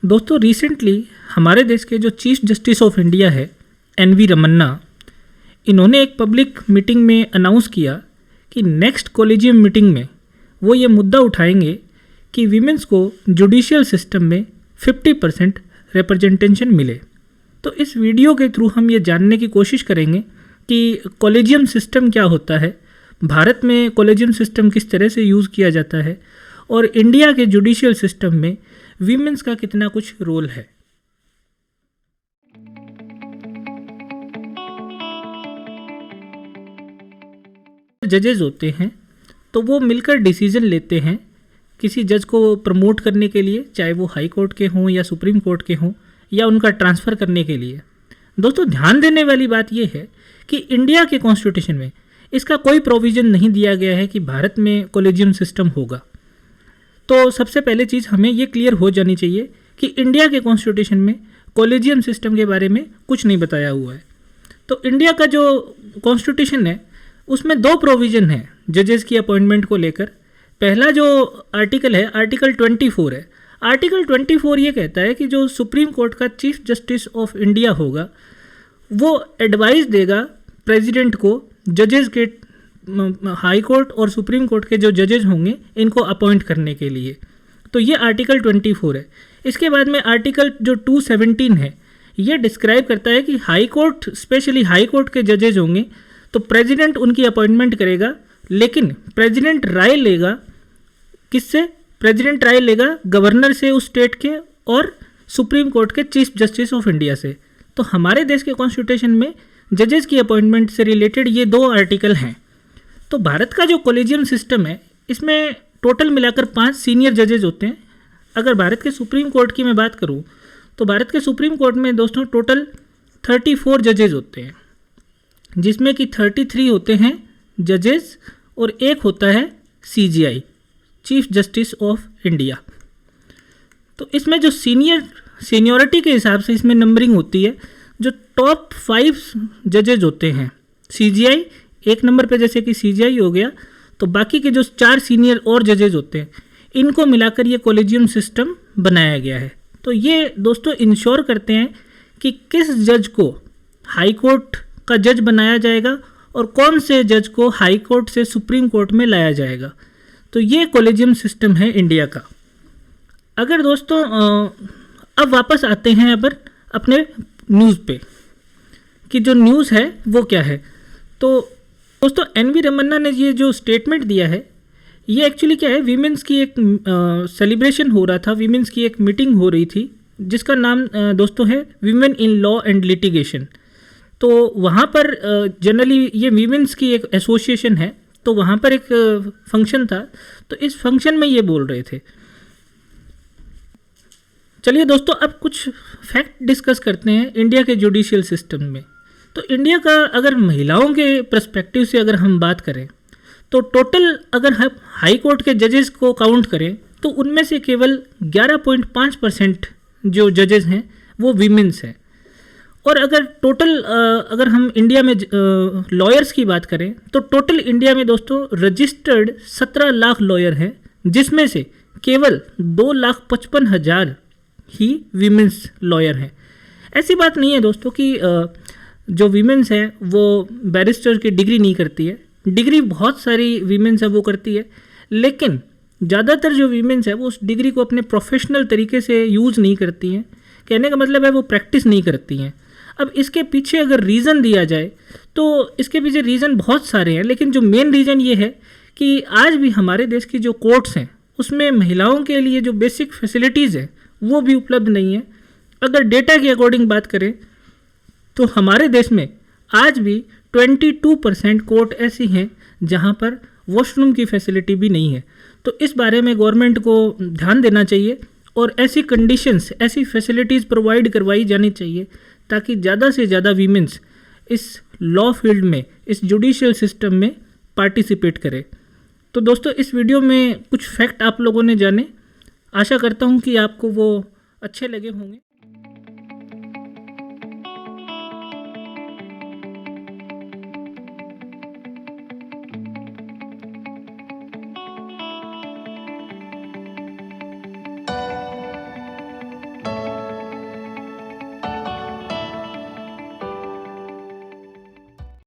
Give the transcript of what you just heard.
दोस्तों रिसेंटली हमारे देश के जो चीफ जस्टिस ऑफ इंडिया है एन.वी. रमन्ना, इन्होंने एक पब्लिक मीटिंग में अनाउंस किया कि नेक्स्ट कॉलेजियम मीटिंग में वो ये मुद्दा उठाएंगे कि वीमेंस को जुडिशियल सिस्टम में 50% रिप्रेजेंटेशन मिले। तो इस वीडियो के थ्रू हम ये जानने की कोशिश करेंगे कि कॉलेजियम सिस्टम क्या होता है, भारत में कॉलेजियम सिस्टम किस तरह से यूज़ किया जाता है और इंडिया के जुडिशियल सिस्टम में वीमेंस का कितना कुछ रोल है। जजेस होते हैं तो वो मिलकर डिसीजन लेते हैं किसी जज को प्रमोट करने के लिए, चाहे वो हाई कोर्ट के हों या सुप्रीम कोर्ट के हों या उनका ट्रांसफ़र करने के लिए। दोस्तों ध्यान देने वाली बात यह है कि इंडिया के कॉन्स्टिट्यूशन में इसका कोई प्रोविज़न नहीं दिया गया है कि भारत में कॉलेजियम सिस्टम होगा। तो सबसे पहले चीज़ हमें ये क्लियर हो जानी चाहिए कि इंडिया के कॉन्स्टिट्यूशन में कॉलेजियम सिस्टम के बारे में कुछ नहीं बताया हुआ है। तो इंडिया का जो कॉन्स्टिट्यूशन है उसमें 2 प्रोविज़न है जजेस की अपॉइंटमेंट को लेकर। पहला जो आर्टिकल है आर्टिकल 24 है। आर्टिकल 24 ये कहता है कि जो सुप्रीम कोर्ट का चीफ जस्टिस ऑफ इंडिया होगा वो एडवाइस देगा प्रेसिडेंट को जजेस के, हाई कोर्ट और सुप्रीम कोर्ट के जो जजेस होंगे इनको अपॉइंट करने के लिए। तो ये आर्टिकल 24 है। इसके बाद में आर्टिकल जो 217 है ये डिस्क्राइब करता है कि high court, specially high court के जजेस होंगे तो प्रेसिडेंट उनकी अपॉइंटमेंट करेगा, लेकिन प्रेसिडेंट राय लेगा किससे? प्रेसिडेंट राय लेगा गवर्नर से उस स्टेट के और सुप्रीम कोर्ट के चीफ जस्टिस ऑफ इंडिया से। तो हमारे देश के कॉन्स्टिट्यूशन में जजेस की अपॉइंटमेंट से रिलेटेड ये 2 आर्टिकल हैं। तो भारत का जो कॉलेजियम सिस्टम है इसमें टोटल मिलाकर 5 सीनियर जजेस होते हैं। अगर भारत के सुप्रीम कोर्ट की मैं बात करूं तो भारत के सुप्रीम कोर्ट में दोस्तों टोटल 34 जजेस होते हैं, जिसमें कि 33 होते हैं जजेस और 1 होता है CJI, chief justice of India. तो इसमें जो सीनियरिटी के हिसाब से इसमें नंबरिंग होती है। जो टॉप 5 जजेस होते हैं CJI 1 नंबर पे, जैसे कि CJI हो गया, तो बाकी के जो 4 सीनियर और जजेस होते हैं इनको मिलाकर ये कॉलेजियम सिस्टम बनाया गया है। तो ये दोस्तों इंश्योर करते हैं कि किस जज को हाई कोर्ट का जज बनाया जाएगा और कौन से जज को हाई कोर्ट से सुप्रीम कोर्ट में लाया जाएगा। तो ये कॉलेजियम सिस्टम है इंडिया का। अगर दोस्तों अब वापस आते हैं अपने न्यूज़ पे कि जो न्यूज़ है वो क्या है। तो दोस्तों एन.वी. रमन्ना ने ये जो स्टेटमेंट दिया है ये एक्चुअली क्या है, वीमेंस की एक सेलिब्रेशन हो रहा था, वीमेंस की एक मीटिंग हो रही थी जिसका नाम दोस्तों है women in law and litigation. तो वहाँ पर जनरली ये वीमेंस की एक एसोसिएशन है, तो वहाँ पर एक फंक्शन था, तो इस फंक्शन में ये बोल रहे थे। चलिए दोस्तों अब कुछ फैक्ट डिस्कस करते हैं इंडिया के जुडिशियल सिस्टम में। तो इंडिया का अगर महिलाओं के पर्सपेक्टिव से अगर हम बात करें तो टोटल अगर हम हाई कोर्ट के जजेस को काउंट करें तो उनमें से केवल 11.5% जो जजेस हैं वो वीमेंस हैं। और अगर टोटल अगर हम इंडिया में लॉयर्स की बात करें तो टोटल इंडिया में दोस्तों रजिस्टर्ड 17 लाख लॉयर हैं, जिसमें से केवल 2,55,000 ही वीमेंस लॉयर हैं। ऐसी बात नहीं है दोस्तों कि जो वीमेंस हैं वो बैरिस्टर की डिग्री नहीं करती है। डिग्री बहुत सारी वीमेंस है वो करती है, लेकिन ज़्यादातर जो वीमेंस है वो उस डिग्री को अपने प्रोफेशनल तरीके से यूज़ नहीं करती हैं। कहने का मतलब है वो प्रैक्टिस नहीं करती हैं। अब इसके पीछे अगर रीज़न दिया जाए तो इसके पीछे रीज़न बहुत सारे हैं, लेकिन जो मेन रीज़न ये है कि आज भी हमारे देश की जो कोर्ट्स हैं उसमें महिलाओं के लिए जो बेसिक फैसिलिटीज़ हैं वो भी उपलब्ध नहीं है। अगर डेटा के अकॉर्डिंग बात करें तो हमारे देश में आज भी 22% कोर्ट ऐसी हैं जहां पर वॉशरूम की फैसिलिटी भी नहीं है। तो इस बारे में गवर्नमेंट को ध्यान देना चाहिए और ऐसी कंडीशंस, ऐसी फैसिलिटीज़ प्रोवाइड करवाई जानी चाहिए ताकि ज़्यादा से ज़्यादा वीमेंस इस लॉ फील्ड में, इस जुडिशियल सिस्टम में पार्टिसिपेट करें। तो दोस्तों इस वीडियो में कुछ फैक्ट आप लोगों ने जाने, आशा करता हूँ कि आपको वो अच्छे लगे होंगे।